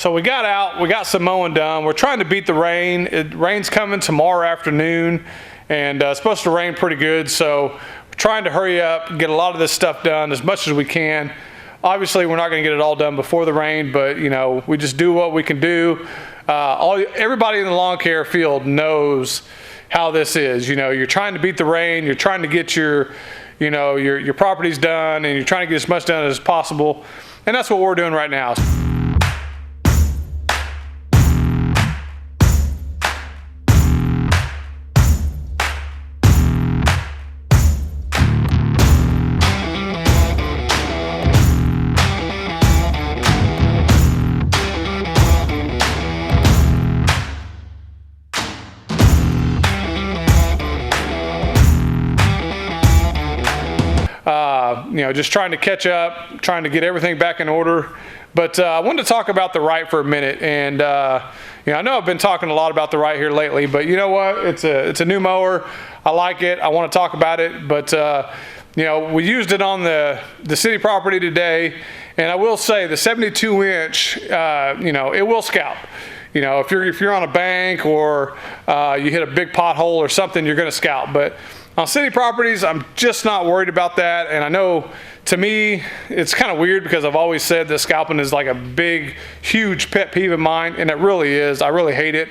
So we got out, we got some mowing done. We're trying to beat the rain. Rain's coming tomorrow afternoon, and it's supposed to rain pretty good. So we're trying to hurry up, get a lot of this stuff done as much as we can. Obviously, we're not going to get it all done before the rain, but you know, we just do what we can do. Everybody in the lawn care field knows how this is. You know, you're trying to beat the rain. You're trying to get your properties done, and you're trying to get as much done as possible. And that's what we're doing right now. You know, just trying to catch up, trying to get everything back in order. But I wanted to talk about the right for a minute. And you know, I know I've been talking a lot about the right here lately, but you know what? It's a new mower. I like it. I want to talk about it. But you know, we used it on the city property today, and I will say the 72-inch, you know, it will scalp. You know, if you're on a bank or you hit a big pothole or something, you're going to scalp. But on city properties, I'm just not worried about that. And I know, to me, it's kind of weird because I've always said that scalping is like a big, huge pet peeve of mine, and it really is. I really hate it.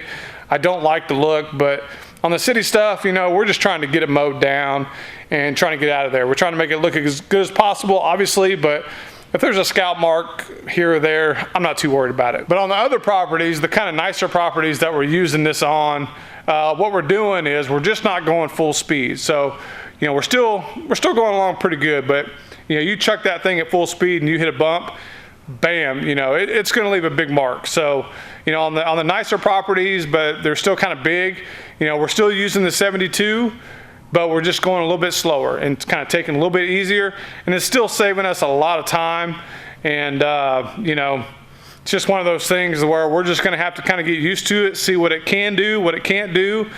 I don't like the look, but on the city stuff, you know, we're just trying to get it mowed down and trying to get out of there. We're trying to make it look as good as possible, obviously, but if there's a scalp mark here or there, I'm not too worried about it. But on the other properties, the kind of nicer properties that we're using this on, what we're doing is we're just not going full speed. So, you know, we're still going along pretty good, but you know, you chuck that thing at full speed and you hit a bump, bam, you know, it's going to leave a big mark. So, you know, on the nicer properties, but they're still kind of big, you know, we're still using the 72, but we're just going a little bit slower and kind of taking a little bit easier, and it's still saving us a lot of time. And you know, it's just one of those things where we're just going to have to kind of get used to it, see what it can do, what it can't do.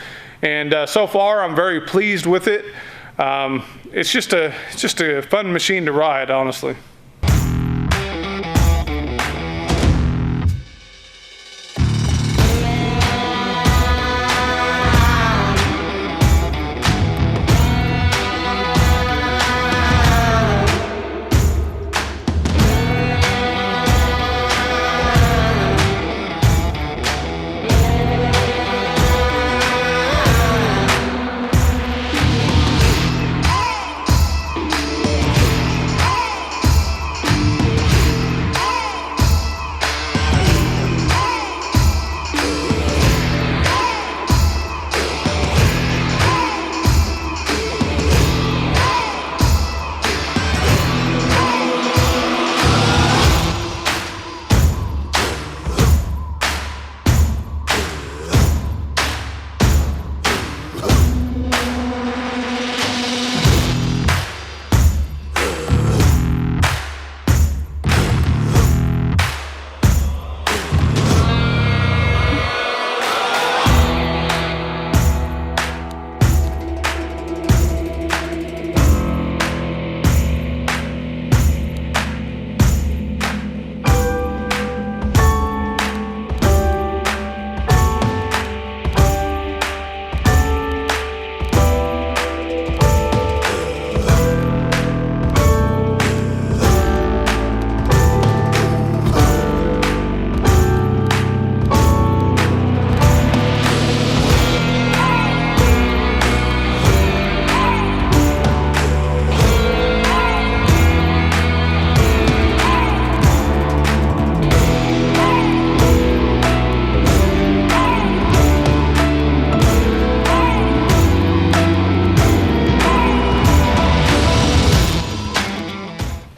And so far, I'm very pleased with it. It's just a fun machine to ride, honestly.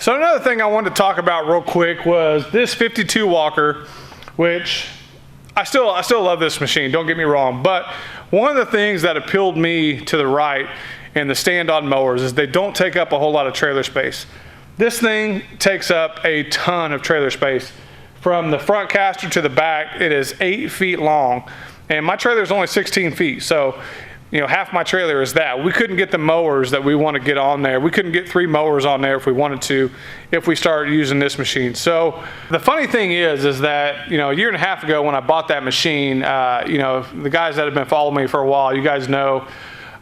So another thing I wanted to talk about real quick was this 52 Walker, which I still love this machine, don't get me wrong, but one of the things that appealed me to the right and the stand-on mowers is they don't take up a whole lot of trailer space. This thing takes up a ton of trailer space. From the front caster to the back, it is 8 feet long, and my trailer is only 16 feet. So, you know, half my trailer is that. We couldn't get the mowers that we want to get on there. We couldn't get 3 mowers on there if we wanted to, if we started using this machine. So the funny thing is that, you know, a year and a half ago when I bought that machine, you know, the guys that have been following me for a while, you guys know,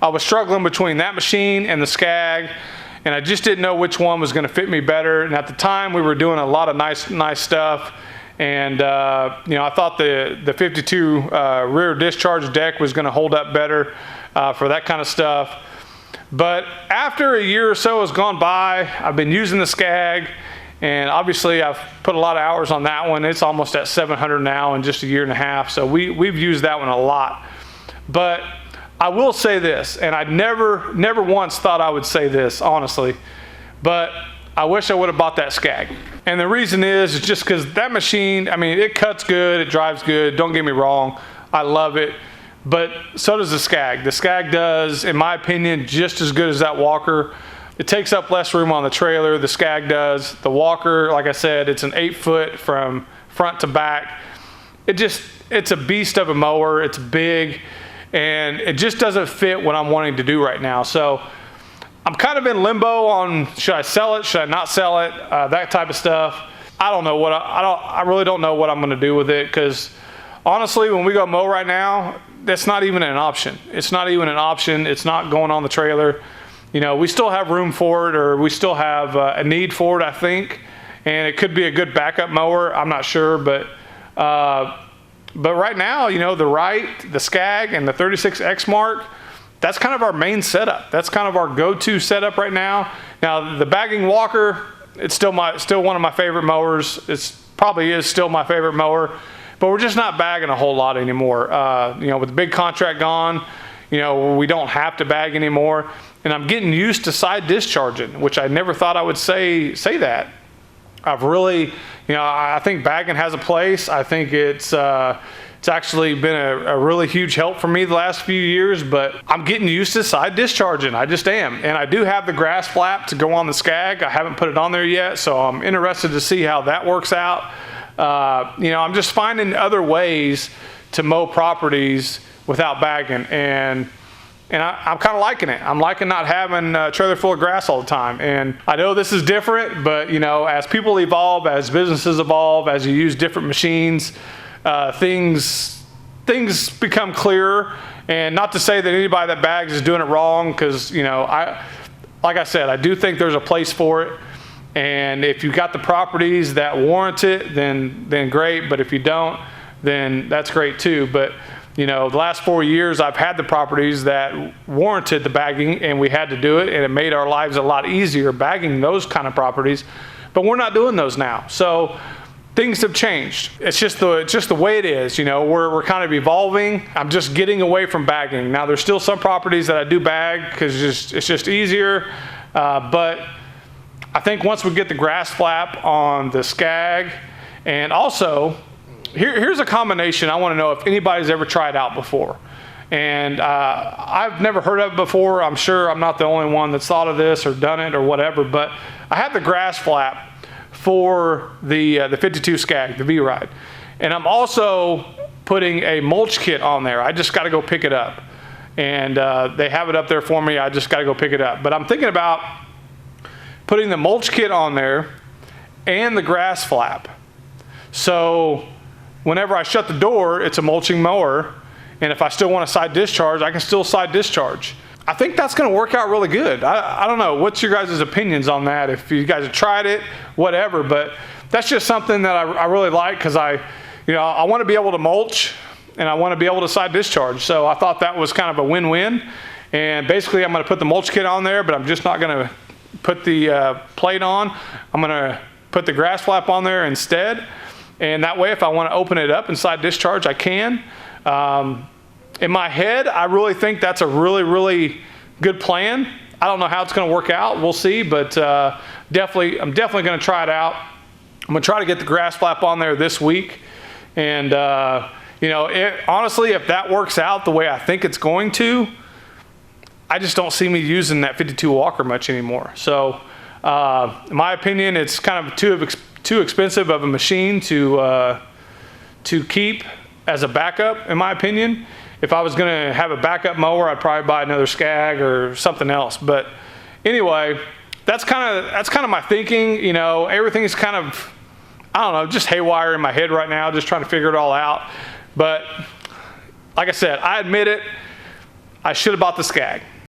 I was struggling between that machine and the scag, and I just didn't know which one was going to fit me better. And at the time, we were doing a lot of nice stuff. And you know, I thought the 52 rear discharge deck was going to hold up better for that kind of stuff. But after a year or so has gone by, I've been using the scag, and obviously I've put a lot of hours on that one. It's almost at 700 now in just a year and a half. So we've used that one a lot. But I will say this, and I never once thought I would say this, honestly, but I wish I would have bought that scag. And the reason is just because that machine, I mean, it cuts good, it drives good, don't get me wrong, I love it, but so does the scag. The scag does, in my opinion, just as good as that Walker. It takes up less room on the trailer, the scag does. The Walker, like I said, it's an 8-foot from front to back. It's a beast of a mower, it's big, and it just doesn't fit what I'm wanting to do right now. So I'm kind of in limbo on, should I sell it, should I not sell it, that type of stuff. I don't know what, I really don't know what I'm gonna do with it, because honestly, when we go mow right now, that's not even an option. It's not even an option, it's not going on the trailer. You know, we still have room for it, or we still have a need for it, I think, and it could be a good backup mower, I'm not sure, but right now, you know, the the scag, and the 36X Mark, that's kind of our main setup. That's kind of our go-to setup right now. Now, the bagging Walker, it's still one of my favorite mowers. It's probably is still my favorite mower, but we're just not bagging a whole lot anymore. You know, with the big contract gone, you know, we don't have to bag anymore. And I'm getting used to side discharging, which I never thought I would say that. I've really, you know, I think bagging has a place. I think it's actually been a really huge help for me the last few years, but I'm getting used to side discharging. I just am. And I do have the grass flap to go on the scag. I haven't put it on there yet, so I'm interested to see how that works out. You know, I'm just finding other ways to mow properties without bagging, and I'm kind of liking it. I'm liking not having a trailer full of grass all the time. And I know this is different, but you know, as people evolve, as businesses evolve, as you use different machines, things become clearer. And not to say that anybody that bags is doing it wrong, because you know, like I said, I do think there's a place for it. And if you've got the properties that warrant it, then great. But if you don't, then that's great too. But you know, the last 4 years I've had the properties that warranted the bagging, and we had to do it, and it made our lives a lot easier bagging those kind of properties. But we're not doing those now. So things have changed. It's just the way it is. You know, we're kind of evolving. I'm just getting away from bagging. Now there's still some properties that I do bag because it's just easier. But I think once we get the grass flap on the scag, and also here's a combination I want to know if anybody's ever tried out before. And I've never heard of it before. I'm sure I'm not the only one that's thought of this or done it or whatever, but I have the grass flap for the 52 scag, the vride. And I'm also putting a mulch kit on there. I just got to go pick it up. And they have it up there for me. I just got to go pick it up. But I'm thinking about putting the mulch kit on there and the grass flap. So whenever I shut the door, it's a mulching mower, and if I still want to side discharge, I can still side discharge. I think that's going to work out really good. I don't know, what's your guys' opinions on that? If you guys have tried it, whatever, but that's just something that I really like, because I want to be able to mulch, and I want to be able to side discharge. So I thought that was kind of a win-win, and basically I'm going to put the mulch kit on there, but I'm just not going to put the plate on. I'm going to put the grass flap on there instead. And that way, if I want to open it up and side discharge, I can. In my head, I really think that's a really, really good plan. I don't know how it's going to work out. We'll see, but I'm definitely going to try it out. I'm going to try to get the grass flap on there this week. And, you know, honestly, if that works out the way I think it's going to, I just don't see me using that 52 Walker much anymore. So, in my opinion, it's kind of too expensive of a machine to keep as a backup, in my opinion. if I was gonna have a backup mower, I'd probably buy another scag or something else. But anyway, that's kind of my thinking. You know, everything's kind of, I don't know, just haywire in my head right now, just trying to figure it all out. But like I said, I admit it, I should have bought the scag.